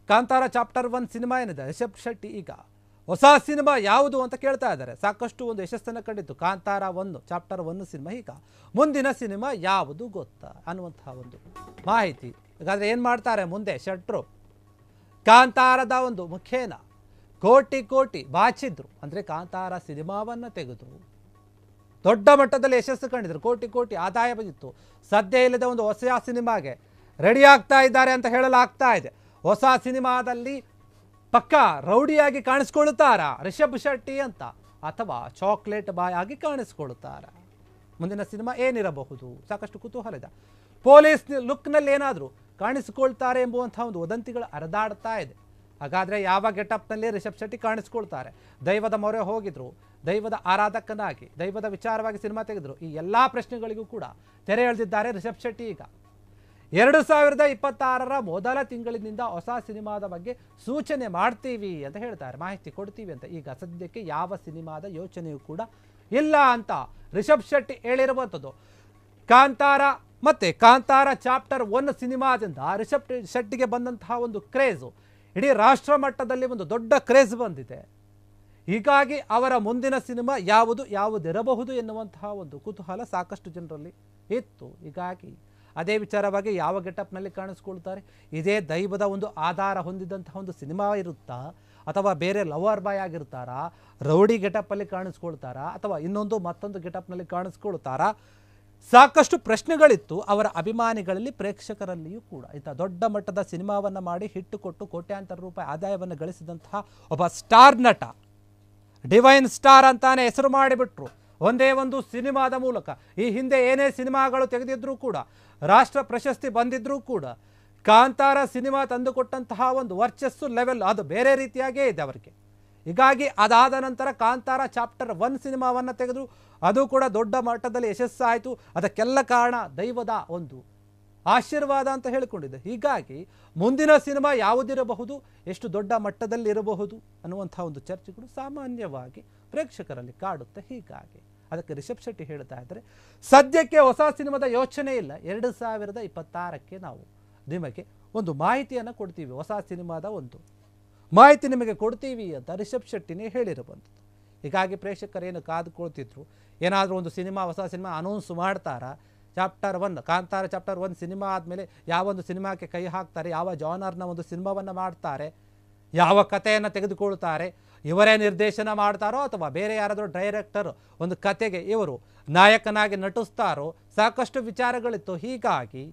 Kantara chapter 1 cinema ಏನಿದೆ, ರಿಷಬ್ ಶೆಟ್ಟಿ ಈಗ ಹೊಸ ಸಿನಿಮಾ ಯಾವುದು ಅಂತ ಕೇಳ್ತಾ ಇದ್ದಾರೆ. ಸಾಕಷ್ಟು ಒಂದು ಯಶಸ್ಸನ್ನು ಕಂಡಿತ್ತು ಕಾಂತಾರ 1 ಚಾಪ್ಟರ್ 1 ಸಿನಿಮಾ. ಈಗ ಮುಂದಿನ ಸಿನಿಮಾ ಯಾವುದು ಗೊತ್ತಾ ಅನ್ನುವಂತಹ ಒಂದು ಮಾಹಿತಿ. ಹಾಗಾದರೆ ಏನು ಮಾಡ್ತಾರೆ ಮುಂದೆ ಶೆಟ್ರು? ಕಾಂತಾರದ ಒಂದು ಮುಖೇನ ಕೋಟಿ ಕೋಟಿ ಬಾಚಿದ್ರು, ಅಂದರೆ ಕಾಂತಾರ ಸಿನಿಮಾವನ್ನು ತೆಗೆದು ದೊಡ್ಡ ಮಟ್ಟದಲ್ಲಿ ಯಶಸ್ಸು ಕಂಡಿದ್ರು, ಕೋಟಿ ಕೋಟಿ ಆದಾಯ ಬಂದಿತ್ತು. ಸದ್ಯ ಇಲ್ಲದ ಒಂದು ಹೊಸ ಸಿನಿಮಾಗೆ ರೆಡಿ ಆಗ್ತಾ ಇದ್ದಾರೆ ಅಂತ ಹೇಳಲಾಗ್ತಾ ಇದೆ. ಹೊಸ ಸಿನಿಮಾದಲ್ಲಿ ಪಕ್ಕಾ ರೌಡಿಯಾಗಿ ಕಾಣಿಸ್ಕೊಳ್ಳುತ್ತಾರಾ ರಿಷಬ್ ಶೆಟ್ಟಿ ಅಂತ, ಅಥವಾ ಚಾಕ್ಲೇಟ್ ಬಾಯ್ ಆಗಿ ಕಾಣಿಸ್ಕೊಳ್ಳುತ್ತಾರಾ? ಮುಂದಿನ ಸಿನಿಮಾ ಏನಿರಬಹುದು? ಸಾಕಷ್ಟು ಕುತೂಹಲ ಇದೆ. ಪೊಲೀಸ್ ಲುಕ್ನಲ್ಲಿ ಏನಾದರೂ ಕಾಣಿಸಿಕೊಳ್ತಾರೆ ಎಂಬುವಂಥ ಒಂದು ವದಂತಿಗಳು ಹರಿದಾಡ್ತಾ ಇದೆ. ಹಾಗಾದರೆ ಯಾವ ಗೆಟಪ್ನಲ್ಲಿ ರಿಷಬ್ ಶೆಟ್ಟಿ ಕಾಣಿಸ್ಕೊಳ್ತಾರೆ? ದೈವದ ಮೊರೆ ಹೋಗಿದ್ರು, ದೈವದ ಆರಾಧಕನಾಗಿ, ದೈವದ ವಿಚಾರವಾಗಿ ಸಿನಿಮಾ ತೆಗೆದ್ರು. ಈ ಎಲ್ಲ ಪ್ರಶ್ನೆಗಳಿಗೂ ಕೂಡ ತೆರೆ ಎಳೆದಿದ್ದಾರೆ ರಿಷಬ್ ಶೆಟ್ಟಿ. ಈಗ 2026ರ ಮೊದಲ ತಿಂಗಳಿನಿಂದ ಹೊಸ ಸಿನಿಮಾದ ಬಗ್ಗೆ ಸೂಚನೆ ಮಾಡ್ತೀವಿ ಅಂತ ಹೇಳ್ತಾರೆ, ಮಾಹಿತಿ ಕೊಡ್ತೀವಿ ಅಂತ. ಈಗ ಸದ್ಯಕ್ಕೆ ಯಾವ ಸಿನಿಮಾದ ಯೋಚನೆಯೂ ಕೂಡ ಇಲ್ಲ ಅಂತ ರಿಷಬ್ ಶೆಟ್ಟಿ ಹೇಳಿರುವಂಥದ್ದು. ಕಾಂತಾರ ಮತ್ತು ಕಾಂತಾರ ಚಾಪ್ಟರ್ 1 ಸಿನಿಮಾದಿಂದ ರಿಷಬ್ ಶೆಟ್ಟಿಗೆ ಬಂದಂತಹ ಒಂದು ಕ್ರೇಜು ಇಡೀ ರಾಷ್ಟ್ರ ಮಟ್ಟದಲ್ಲಿ ಒಂದು ದೊಡ್ಡ ಕ್ರೇಜ್ ಬಂದಿದೆ. ಹೀಗಾಗಿ ಅವರ ಮುಂದಿನ ಸಿನಿಮಾ ಯಾವುದಿರಬಹುದು ಎನ್ನುವಂತಹ ಒಂದು ಕುತೂಹಲ ಸಾಕಷ್ಟು ಜನರಲ್ಲಿ ಇತ್ತು. ಹೀಗಾಗಿ ಅದೇ ವಿಚಾರವಾಗಿ ಯಾವ ಗೆಟಪ್ನಲ್ಲಿ ಕಾಣಿಸ್ಕೊಳ್ತಾರೆ? ಇದೇ ದೈವದ ಒಂದು ಆಧಾರ ಹೊಂದಿದಂತಹ ಒಂದು ಸಿನಿಮಾ ಇರುತ್ತಾ, ಅಥವಾ ಬೇರೆ ಲವರ್ ಬಾಯ್ ಆಗಿರ್ತಾರಾ, ರೌಡಿ ಗೆಟಪ್ಪಲ್ಲಿ ಕಾಣಿಸ್ಕೊಳ್ತಾರಾ, ಅಥವಾ ಮತ್ತೊಂದು ಗೆಟಪ್ನಲ್ಲಿ ಕಾಣಿಸ್ಕೊಳ್ತಾರಾ? ಸಾಕಷ್ಟು ಪ್ರಶ್ನೆಗಳಿತ್ತು ಅವರ ಅಭಿಮಾನಿಗಳಲ್ಲಿ, ಪ್ರೇಕ್ಷಕರಲ್ಲಿಯೂ ಕೂಡ. ಇಂಥ ದೊಡ್ಡ ಮಟ್ಟದ ಸಿನಿಮಾವನ್ನು ಮಾಡಿ ಹಿಟ್ಟು ಕೊಟ್ಟು ಕೋಟ್ಯಾಂತರ ರೂಪಾಯಿ ಆದಾಯವನ್ನು ಗಳಿಸಿದಂತಹ ಒಬ್ಬ ಸ್ಟಾರ್ ನಟ, ಡಿವೈನ್ ಸ್ಟಾರ್ ಅಂತಾನೆ ಹೆಸರು ಮಾಡಿಬಿಟ್ರು ಒಂದೇ ಒಂದು ಸಿನಿಮಾದ ಮೂಲಕ. ಈ ಹಿಂದೆ ಏನೇ ಸಿನಿಮಾಗಳು ತೆಗೆದಿದ್ರೂ ಕೂಡ, ರಾಷ್ಟ್ರ ಪ್ರಶಸ್ತಿ ಬಂದಿದ್ರೂ ಕೂಡ, ಕಾಂತಾರ ಸಿನಿಮಾ ತಂದುಕೊಟ್ಟಂತಹ ಒಂದು ವರ್ಚಸ್ಸು ಲೆವೆಲ್ ಅದು ಬೇರೆ ರೀತಿಯಾಗೇ ಇದೆ ಅವರಿಗೆ. ಹೀಗಾಗಿ ಅದಾದ ನಂತರ ಕಾಂತಾರ ಚಾಪ್ಟರ್ 1 ಸಿನಿಮಾವನ್ನು ತೆಗೆದು ಅದು ಕೂಡ ದೊಡ್ಡ ಮಟ್ಟದಲ್ಲಿ ಯಶಸ್ಸಾಯಿತು. ಅದಕ್ಕೆಲ್ಲ ಕಾರಣ ದೈವದ ಒಂದು ಆಶೀರ್ವಾದ ಅಂತ ಹೇಳಿಕೊಂಡಿದೆ. ಹೀಗಾಗಿ ಮುಂದಿನ ಸಿನಿಮಾ ಯಾವುದಿರಬಹುದು, ಎಷ್ಟು ದೊಡ್ಡ ಮಟ್ಟದಲ್ಲಿರಬಹುದು ಅನ್ನುವಂಥ ಒಂದು ಚರ್ಚೆಗಳು ಸಾಮಾನ್ಯವಾಗಿ ಪ್ರೇಕ್ಷಕರಲ್ಲಿ ಕಾಡುತ್ತೆ. ಹೀಗಾಗಿ ಅದಕ್ಕೆ ರಿಷಬ್ ಶೆಟ್ಟಿ ಹೇಳ್ತಾ ಇದ್ದಾರೆ, ಸದ್ಯಕ್ಕೆ ಹೊಸ ಸಿನಿಮಾದ ಯೋಚನೆ ಇಲ್ಲ, 2026ಕ್ಕೆ ನಾವು ನಿಮಗೆ ಒಂದು ಮಾಹಿತಿಯನ್ನು ಕೊಡ್ತೀವಿ, ಹೊಸ ಸಿನಿಮಾದ ಒಂದು ಮಾಹಿತಿ ನಿಮಗೆ ಕೊಡ್ತೀವಿ ಅಂತ ರಿಷಬ್ ಶೆಟ್ಟಿನೇ ಹೇಳಿರುವಂಥದ್ದು. ಹೀಗಾಗಿ ಪ್ರೇಕ್ಷಕರೇನು ಕಾದುಕೊಳ್ತಿದ್ರು, ಏನಾದರೂ ಒಂದು ಸಿನಿಮಾ, ಹೊಸ ಸಿನಿಮಾ ಅನೌನ್ಸ್ ಮಾಡ್ತಾರಾ? ಚಾಪ್ಟರ್ 1 ಕಾಂತಾರ ಚಾಪ್ಟರ್ 1 ಸಿನಿಮಾ ಆದಮೇಲೆ ಯಾವೊಂದು ಸಿನಿಮಾಕ್ಕೆ ಕೈ ಹಾಕ್ತಾರೆ, ಯಾವ ಜಾನರ್ನ ಒಂದು ಸಿನಿಮಾವನ್ನು ಮಾಡ್ತಾರೆ, ಯಾವ ಕಥೆಯನ್ನು ತೆಗೆದುಕೊಳ್ತಾರೆ, ಇವರೇ ನಿರ್ದೇಶನ ಮಾಡ್ತಾರೋ ಅಥವಾ ಬೇರೆ ಯಾರಾದರೂ ಡೈರೆಕ್ಟರ್ ಒಂದು ಕತೆಗೆ ಇವರು ನಾಯಕನಾಗಿ ನಟಿಸ್ತಾರೋ? ಸಾಕಷ್ಟು ವಿಚಾರಗಳಿತ್ತು. ಹೀಗಾಗಿ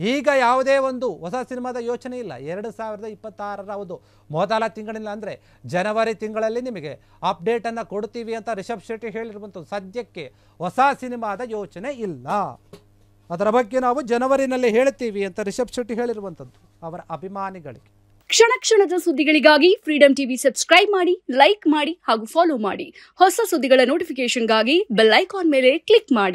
ಈಗ ಯಾವುದೇ ಒಂದು ಹೊಸ ಸಿನಿಮಾದ ಯೋಚನೆ ಇಲ್ಲ. 2026ರ ಒಂದು ಮೊದಲ ತಿಂಗಳಿಲ್ಲ, ಅಂದರೆ ಜನವರಿ ತಿಂಗಳಲ್ಲಿ ನಿಮಗೆ ಅಪ್ಡೇಟನ್ನು ಕೊಡ್ತೀವಿ ಅಂತ ರಿಷಬ್ ಶೆಟ್ಟಿ ಹೇಳಿರುವಂಥದ್ದು. ಸದ್ಯಕ್ಕೆ ಹೊಸ ಸಿನಿಮಾದ ಯೋಚನೆ ಇಲ್ಲ, ಅದರ ಬಗ್ಗೆ ನಾವು ಜನವರಿನಲ್ಲಿ ಹೇಳ್ತೀವಿ ಅಂತ ರಿಷಬ್ ಶೆಟ್ಟಿ ಹೇಳಿರುವಂಥದ್ದು ಅವರ ಅಭಿಮಾನಿಗಳಿಗೆ. ಕ್ಷಣ ಕ್ಷಣದ ಸುದ್ದಿಗಳಿಗಾಗಿ ಫ್ರೀಡಂ ಟಿವಿ ಸಬ್ಸ್ಕ್ರೈಬ್ ಮಾಡಿ, ಲೈಕ್ ಮಾಡಿ ಹಾಗೂ ಫಾಲೋ ಮಾಡಿ. ಹೊಸ ಸುದ್ದಿಗಳ ನೋಟಿಫಿಕೇಶನ್ಗಾಗಿ ಬೆಲ್ ಐಕಾನ್ ಮೇಲೆ ಕ್ಲಿಕ್ ಮಾಡಿ.